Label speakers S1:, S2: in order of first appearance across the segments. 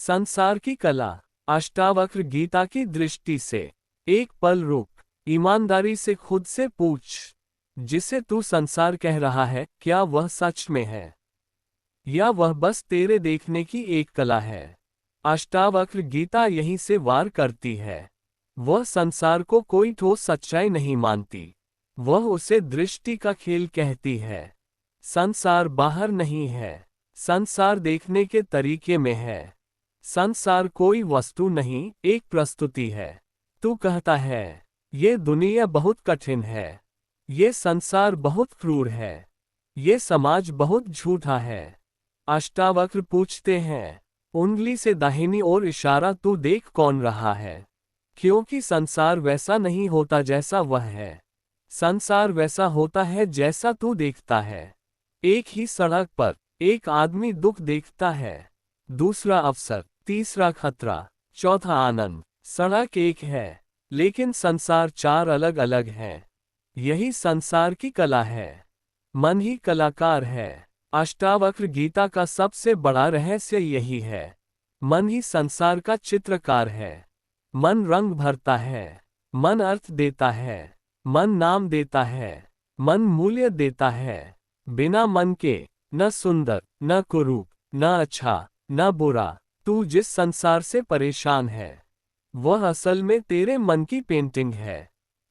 S1: संसार की कला। अष्टावक्र गीता की दृष्टि से। एक पल रुक, ईमानदारी से खुद से पूछ, जिसे तू संसार कह रहा है क्या वह सच में है, या वह बस तेरे देखने की एक कला है। अष्टावक्र गीता यहीं से वार करती है। वह संसार को कोई ठोस सच्चाई नहीं मानती, वह उसे दृष्टि का खेल कहती है। संसार बाहर नहीं है, संसार देखने के तरीके में है। संसार कोई वस्तु नहीं, एक प्रस्तुति है। तू कहता है ये दुनिया बहुत कठिन है, ये संसार बहुत क्रूर है, ये समाज बहुत झूठा है। अष्टावक्र पूछते हैं, उंगली से दाहिनी ओर इशारा तू देख कौन रहा है, क्योंकि संसार वैसा नहीं होता जैसा वह है। संसार वैसा होता है जैसा तू देखता है। एक ही सड़क पर एक आदमी दुख देखता है, दूसरा अवसर, तीसरा खतरा, चौथा आनंद। सड़क एक है, लेकिन संसार चार अलग अलग है। यही संसार की कला है। मन ही कलाकार है। अष्टावक्र गीता का सबसे बड़ा रहस्य यही है। मन ही संसार का चित्रकार है। मन रंग भरता है, मन अर्थ देता है, मन नाम देता है, मन मूल्य देता है। बिना मन के न सुंदर, न कुरूप, न अच्छा, न बुरा। तू जिस संसार से परेशान है, वह असल में तेरे मन की पेंटिंग है।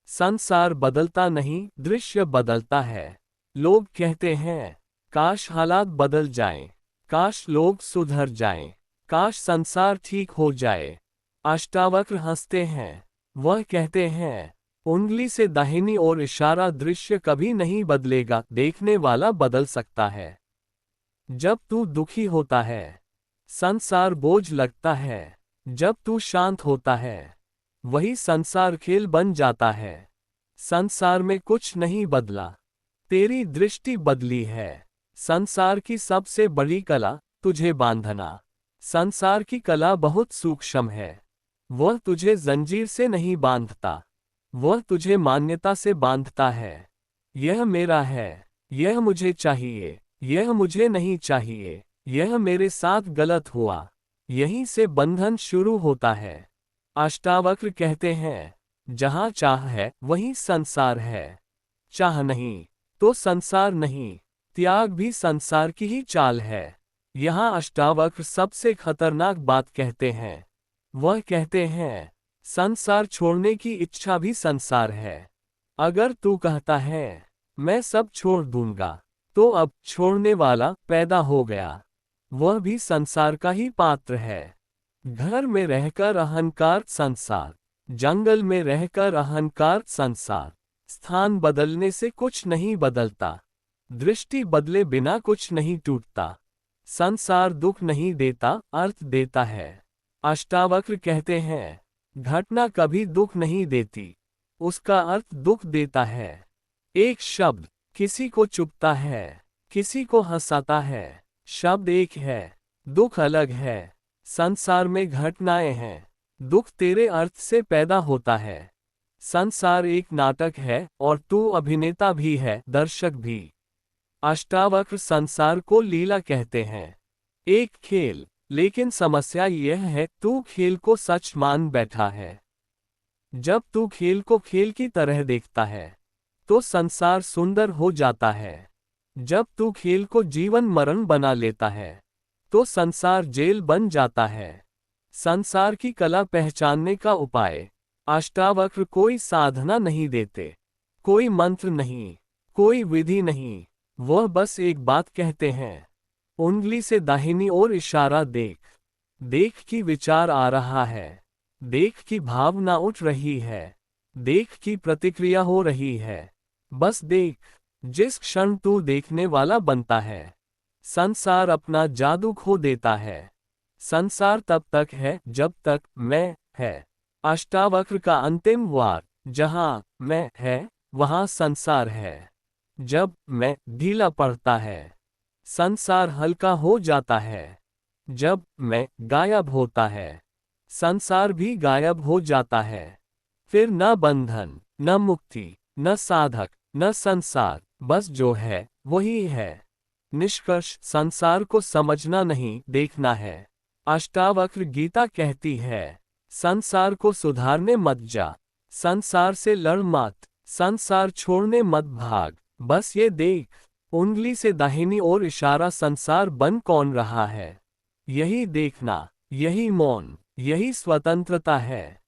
S1: संसार बदलता नहीं, दृश्य बदलता है। लोग कहते हैं काश हालात बदल जाएं, काश लोग सुधर जाएं, काश संसार ठीक हो जाए। अष्टावक्र हंसते हैं। वह कहते हैं उंगली से दाहिनी ओर इशारा, दृश्य कभी नहीं बदलेगा, देखने वाला बदल सकता है। जब तू दुखी होता है, संसार बोझ लगता है। जब तू शांत होता है, वही संसार खेल बन जाता है। संसार में कुछ नहीं बदला, तेरी दृष्टि बदली है। संसार की सबसे बड़ी कला तुझे बांधना। संसार की कला बहुत सूक्ष्म है। वह तुझे जंजीर से नहीं बांधता, वह तुझे मान्यता से बांधता है। यह मेरा है, यह मुझे चाहिए, यह मुझे नहीं चाहिए, यह मेरे साथ गलत हुआ। यहीं से बंधन शुरू होता है। अष्टावक्र कहते हैं जहां चाह है वहीं संसार है। चाह नहीं तो संसार नहीं, त्याग भी संसार की ही चाल है। यहाँ अष्टावक्र सबसे खतरनाक बात कहते हैं। वह कहते हैं संसार छोड़ने की इच्छा भी संसार है। अगर तू कहता है मैं सब छोड़ दूंगा, तो अब छोड़ने वाला पैदा हो गया। वह भी संसार का ही पात्र है। घर में रहकर अहंकार संसार, जंगल में रहकर अहंकार संसार। स्थान बदलने से कुछ नहीं बदलता, दृष्टि बदले बिना कुछ नहीं टूटता। संसार दुख नहीं देता, अर्थ देता है। अष्टावक्र कहते हैं घटना कभी दुख नहीं देती, उसका अर्थ दुख देता है। एक शब्द किसी को चुभता है, किसी को हंसाता है। शब्द एक है, दुख अलग है। संसार में घटनाएं हैं, दुख तेरे अर्थ से पैदा होता है। संसार एक नाटक है और तू अभिनेता भी है, दर्शक भी। अष्टावक्र संसार को लीला कहते हैं, एक खेल। लेकिन समस्या यह है तू खेल को सच मान बैठा है। जब तू खेल को खेल की तरह देखता है, तो संसार सुंदर हो जाता है। जब तू खेल को जीवन मरण बना लेता है, तो संसार जेल बन जाता है। संसार की कला पहचानने का उपाय। अष्टावक्र कोई साधना नहीं देते, कोई मंत्र नहीं, कोई विधि नहीं। वह बस एक बात कहते हैं, उंगली से दाहिनी ओर इशारा देख। देख कि विचार आ रहा है, देख कि भावना उठ रही है, देख कि प्रतिक्रिया हो रही है। बस देख। जिस क्षण तू देखने वाला बनता है, संसार अपना जादू खो देता है। संसार तब तक है जब तक मैं है। अष्टावक्र का अंतिम वार, जहां मैं है वहां संसार है। जब मैं ढीला पड़ता है, संसार हल्का हो जाता है। जब मैं गायब होता है, संसार भी गायब हो जाता है। फिर न बंधन, न मुक्ति, न साधक, न संसार, बस जो है वही है। निष्कर्ष, संसार को समझना नहीं, देखना है। अष्टावक्र गीता कहती है, संसार को सुधारने मत जा, संसार से लड़ मत, संसार छोड़ने मत भाग, बस ये देख, उंगली से दाहिनी ओर इशारा संसार बन कौन रहा है। यही देखना, यही मौन, यही स्वतंत्रता है।